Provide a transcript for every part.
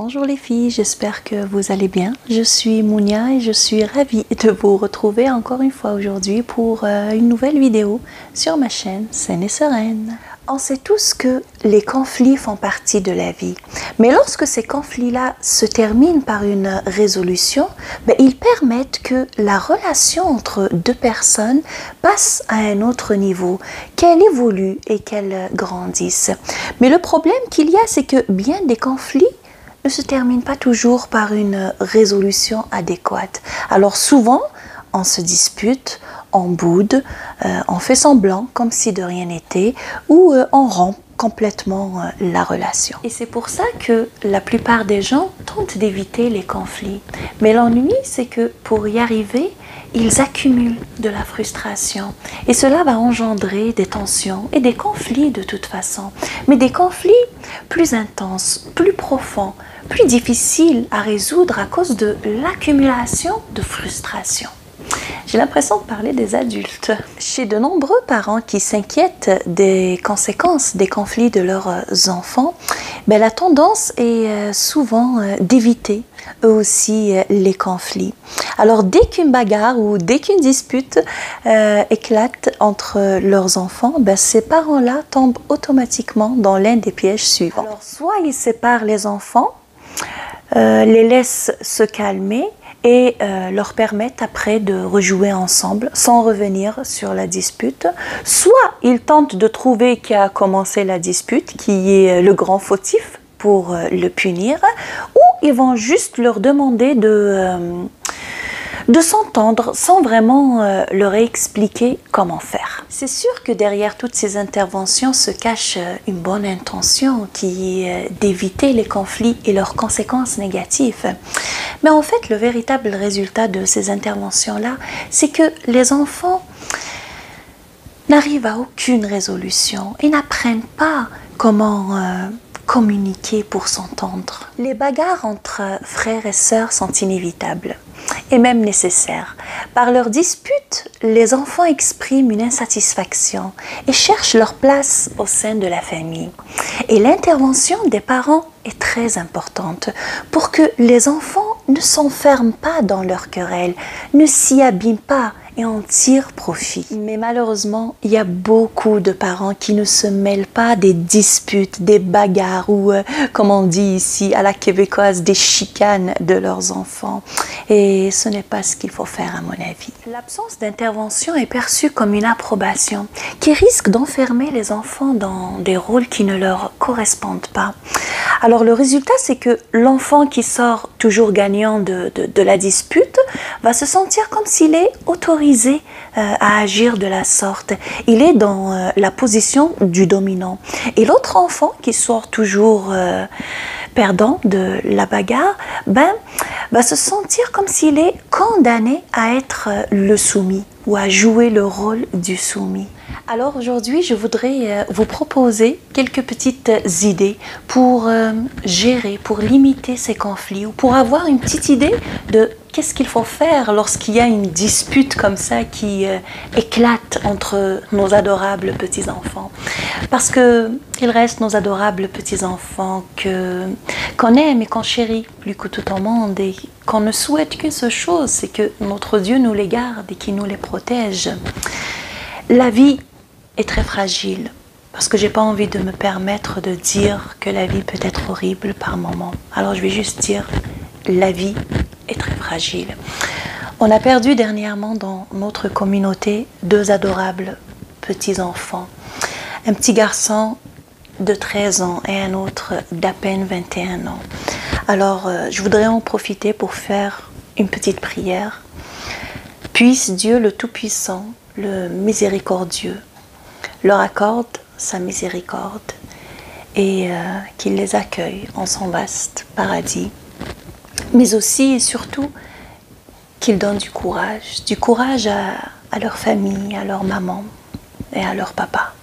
Bonjour les filles, j'espère que vous allez bien. Je suis Mounia et je suis ravie de vous retrouver encore une fois aujourd'hui pour une nouvelle vidéo sur ma chaîne Saine et Sereine. On sait tous que les conflits font partie de la vie, mais lorsque ces conflits-là se terminent par une résolution, ils permettent que la relation entre deux personnes passe à un autre niveau, qu'elle évolue et qu'elle grandisse. Mais le problème qu'il y a, c'est que bien des conflits ne se termine pas toujours par une résolution adéquate. Alors souvent, on se dispute, on boude, on fait semblant comme si de rien n'était ou on rompt complètement la relation. Et c'est pour ça que la plupart des gens tentent d'éviter les conflits. Mais l'ennui, c'est que pour y arriver, ils accumulent de la frustration. Et cela va engendrer des tensions et des conflits de toute façon. Mais des conflits plus intenses, plus profonds, plus difficiles à résoudre à cause de l'accumulation de frustration. J'ai l'impression de parler des adultes. Chez de nombreux parents qui s'inquiètent des conséquences des conflits de leurs enfants, la tendance est souvent d'éviter eux aussi les conflits. Alors dès qu'une bagarre ou dès qu'une dispute éclate entre leurs enfants, ces parents-là tombent automatiquement dans l'un des pièges suivants. Alors soit ils séparent les enfants, les laissent se calmer et leur permettent après de rejouer ensemble sans revenir sur la dispute. Soit ils tentent de trouver qui a commencé la dispute, qui est le grand fautif pour le punir, ou ils vont juste leur demander de s'entendre sans vraiment leur expliquer comment faire. C'est sûr que derrière toutes ces interventions se cache une bonne intention qui est d'éviter les conflits et leurs conséquences négatives. Mais en fait, le véritable résultat de ces interventions-là, c'est que les enfants n'arrivent à aucune résolution et n'apprennent pas comment communiquer pour s'entendre. Les bagarres entre frères et sœurs sont inévitables et même nécessaires. Par leurs disputes, les enfants expriment une insatisfaction et cherchent leur place au sein de la famille. Et l'intervention des parents est très importante pour que les enfants ne s'enferment pas dans leur querelle, ne s'y abîment pas et en tirent profit. Mais malheureusement, il y a beaucoup de parents qui ne se mêlent pas des disputes, des bagarres ou, comme on dit ici à la québécoise, des chicanes de leurs enfants. Et ce n'est pas ce qu'il faut faire à mon avis. L'absence d'intervention est perçue comme une approbation qui risque d'enfermer les enfants dans des rôles qui ne leur correspondent pas. Alors le résultat, c'est que l'enfant qui sort toujours gagnant de la dispute va se sentir comme s'il est autorisé à agir de la sorte. Il est dans la position du dominant. Et l'autre enfant qui sort toujours perdant de la bagarre, va se sentir comme s'il est condamné à être le soumis ou à jouer le rôle du soumis. Alors aujourd'hui, je voudrais vous proposer quelques petites idées pour gérer, pour limiter ces conflits ou pour avoir une petite idée de qu'est-ce qu'il faut faire lorsqu'il y a une dispute comme ça qui éclate entre nos adorables petits-enfants. Parce qu'ils restent nos adorables petits-enfants qu'on aime et qu'on chérit plus que tout au monde et qu'on ne souhaite qu'une seule chose, c'est que notre Dieu nous les garde et qu'il nous les protège. La vie est très fragile parce que j'ai pas envie de me permettre de dire que la vie peut être horrible par moments. Alors je vais juste dire la vie est très fragile. On a perdu dernièrement dans notre communauté deux adorables petits-enfants. Un petit garçon de 13 ans et un autre d'à peine 21 ans. Alors je voudrais en profiter pour faire une petite prière. Puisse Dieu le Tout-Puissant, le Miséricordieux, leur accorde sa miséricorde et qu'il les accueille en son vaste paradis. Mais aussi et surtout qu'il donne du courage à leur famille, à leur maman et à leur papa.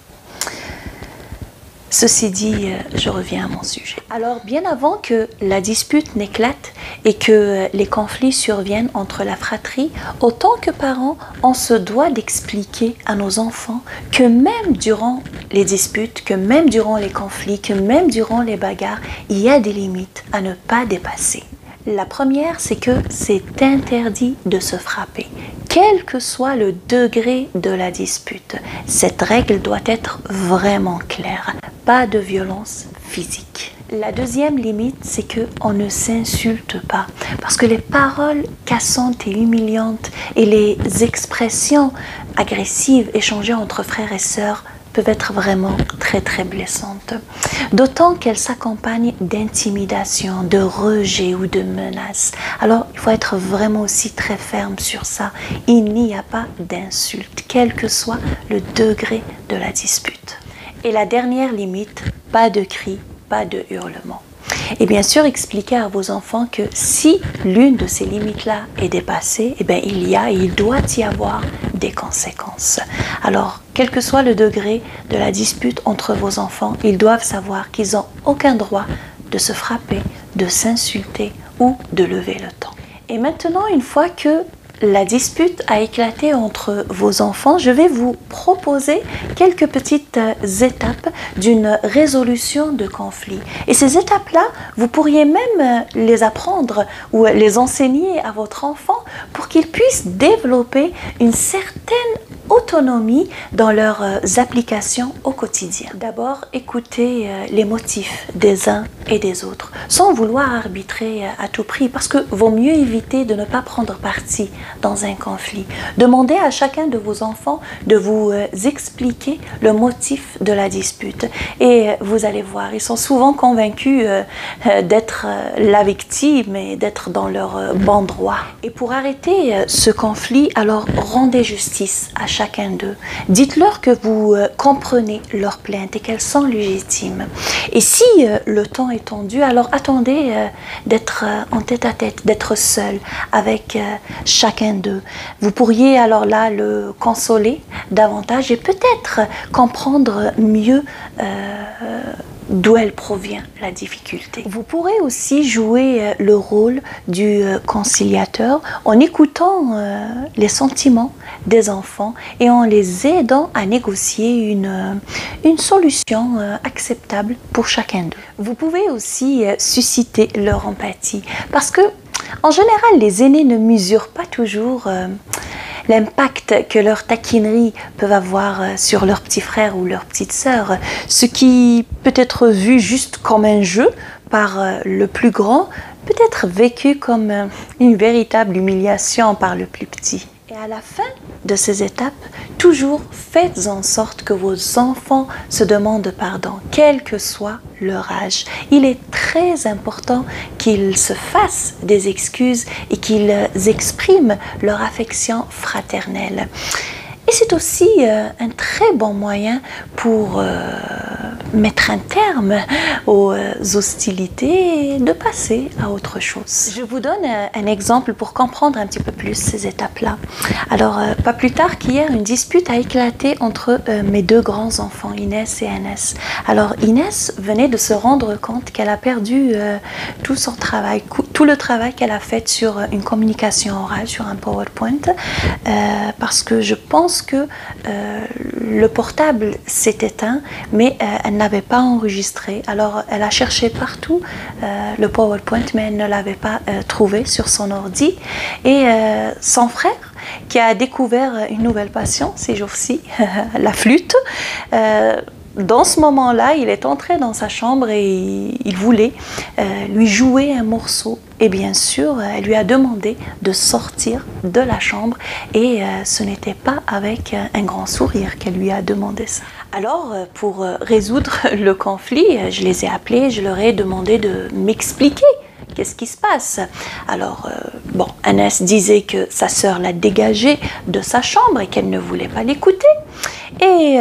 Ceci dit, je reviens à mon sujet. Alors, bien avant que la dispute n'éclate et que les conflits surviennent entre la fratrie, autant que parents, on se doit d'expliquer à nos enfants que même durant les disputes, que même durant les conflits, que même durant les bagarres, il y a des limites à ne pas dépasser. La première, c'est que c'est interdit de se frapper, quel que soit le degré de la dispute. Cette règle doit être vraiment claire. Pas de violence physique. La deuxième limite, c'est qu'on ne s'insulte pas. Parce que les paroles cassantes et humiliantes et les expressions agressives échangées entre frères et sœurs peuvent être vraiment très blessantes. D'autant qu'elles s'accompagnent d'intimidation, de rejet ou de menaces. Alors, il faut être vraiment aussi très ferme sur ça. Il n'y a pas d'insulte, quel que soit le degré de la dispute. Et la dernière limite, pas de cris, pas de hurlements. Et bien sûr, expliquer à vos enfants que si l'une de ces limites-là est dépassée, eh bien, il doit y avoir des conséquences. Alors, quel que soit le degré de la dispute entre vos enfants, ils doivent savoir qu'ils n'ont aucun droit de se frapper, de s'insulter ou de lever le ton. Et maintenant, une fois que la dispute a éclaté entre vos enfants, je vais vous proposer quelques petites étapes d'une résolution de conflit. Et ces étapes-là, vous pourriez même les apprendre ou les enseigner à votre enfant pour qu'il puisse développer une certaine autonomie dans leurs applications au quotidien. D'abord, écoutez les motifs des uns et des autres, sans vouloir arbitrer à tout prix, parce que vaut mieux éviter de ne pas prendre parti dans un conflit. Demandez à chacun de vos enfants de vous expliquer le motif de la dispute. Et vous allez voir, ils sont souvent convaincus d'être la victime et d'être dans leur bon droit. Et pour arrêter ce conflit, alors rendez justice à chacun d'eux. Dites-leur que vous comprenez leurs plaintes et qu'elles sont légitimes. Et si le temps est tendu, alors attendez d'être en tête-à-tête, d'être seul avec chacun d'eux. Vous pourriez alors là le consoler davantage et peut-être comprendre mieux d'où elle provient, la difficulté. Vous pourrez aussi jouer le rôle du conciliateur en écoutant les sentiments des enfants et en les aidant à négocier une solution acceptable pour chacun d'eux. Vous pouvez aussi susciter leur empathie parce que, en général, les aînés ne mesurent pas toujours l'impact que leurs taquineries peuvent avoir sur leurs petits frères ou leurs petites sœurs. Ce qui peut être vu juste comme un jeu par le plus grand peut être vécu comme une véritable humiliation par le plus petit. Et à la fin de ces étapes, toujours faites en sorte que vos enfants se demandent pardon, quel que soit leur âge. Il est très important qu'ils se fassent des excuses et qu'ils expriment leur affection fraternelle. Et c'est aussi un très bon moyen pour mettre un terme aux hostilités et de passer à autre chose. Je vous donne un exemple pour comprendre un petit peu plus ces étapes-là. Alors, pas plus tard qu'hier, une dispute a éclaté entre mes deux grands-enfants, Inès et Anas. Alors, Inès venait de se rendre compte qu'elle a perdu tout son travail, tout le travail qu'elle a fait sur une communication orale, sur un PowerPoint, parce que je pense que le portable s'est éteint, mais elle n'avait pas enregistré. Alors, elle a cherché partout le PowerPoint, mais elle ne l'avait pas trouvé sur son ordi. Et son frère, qui a découvert une nouvelle passion ces jours-ci, la flûte, dans ce moment-là, il est entré dans sa chambre et il voulait lui jouer un morceau. Et bien sûr, elle lui a demandé de sortir de la chambre et ce n'était pas avec un grand sourire qu'elle lui a demandé ça. Alors, pour résoudre le conflit, je les ai appelés, je leur ai demandé de m'expliquer. Qu'est-ce qui se passe? Alors, bon, Anas disait que sa sœur l'a dégagé de sa chambre et qu'elle ne voulait pas l'écouter. Et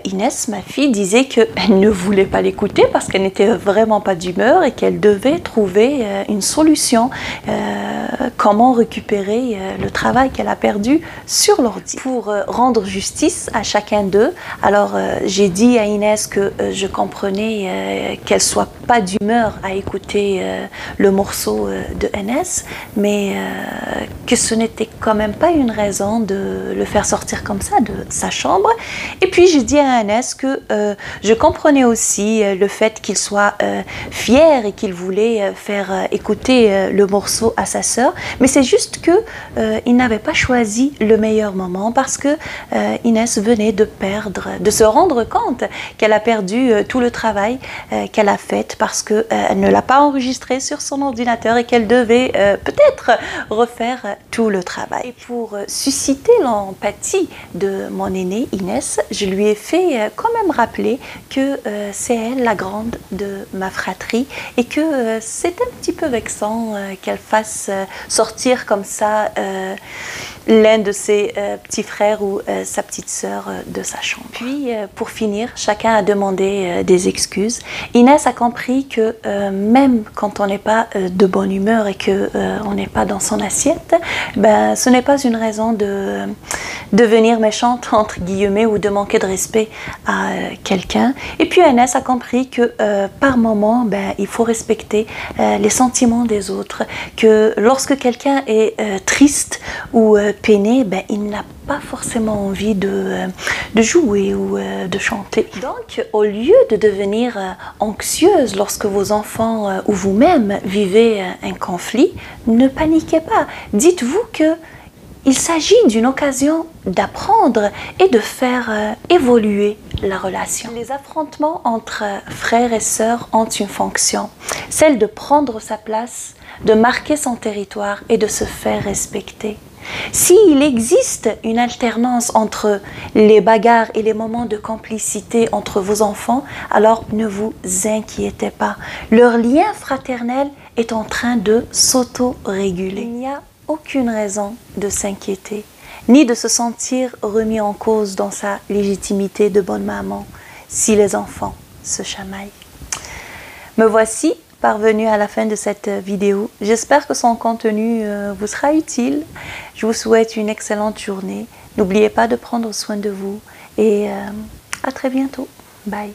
Inès, ma fille, disait qu'elle ne voulait pas l'écouter parce qu'elle n'était vraiment pas d'humeur et qu'elle devait trouver une solution, comment récupérer le travail qu'elle a perdu sur l'ordi. Pour rendre justice à chacun d'eux, alors j'ai dit à Inès que je comprenais qu'elle soit pas d'humeur à écouter le morceau de NS, mais que ce n'était quand même pas une raison de le faire sortir comme ça de sa chambre. Et puis j'ai dit à NS que je comprenais aussi le fait qu'il soit fier et qu'il voulait faire écouter le morceau à sa sœur, mais c'est juste que il n'avait pas choisi le meilleur moment parce que Inès venait de se rendre compte qu'elle a perdu tout le travail qu'elle a fait parce qu'elle ne l'a pas enregistré sur son ordinateur et qu'elle devait peut-être refaire tout le travail. Et pour susciter l'empathie de mon aînée Inès, je lui ai fait quand même rappeler que c'est elle la grande de ma fratrie et que c'est un petit peu vexant qu'elle fasse sortir comme ça l'un de ses petits frères ou sa petite sœur de sa chambre. Puis pour finir, chacun a demandé des excuses. Inès a compris que même quand on n'est pas de bonne humeur et qu'on n'est pas dans son assiette, ben, ce n'est pas une raison de devenir méchante entre guillemets ou de manquer de respect à quelqu'un. Et puis Inès a compris que par moment, ben, il faut respecter les sentiments des autres, que lorsque quelqu'un est triste ou peiné, ben, il n'a pas forcément envie de jouer ou de chanter. Donc, au lieu de devenir anxieuse lorsque vos enfants ou vous-même vivez un conflit, ne paniquez pas. Dites-vous que il s'agit d'une occasion d'apprendre et de faire évoluer la relation. Les affrontements entre frères et sœurs ont une fonction, celle de prendre sa place, de marquer son territoire et de se faire respecter. S'il existe une alternance entre les bagarres et les moments de complicité entre vos enfants, alors ne vous inquiétez pas. Leur lien fraternel est en train de s'auto-réguler. Il n'y a aucune raison de s'inquiéter, ni de se sentir remis en cause dans sa légitimité de bonne maman si les enfants se chamaillent. Me voici parvenue à la fin de cette vidéo. J'espère que son contenu vous sera utile. Je vous souhaite une excellente journée. N'oubliez pas de prendre soin de vous et à très bientôt. Bye.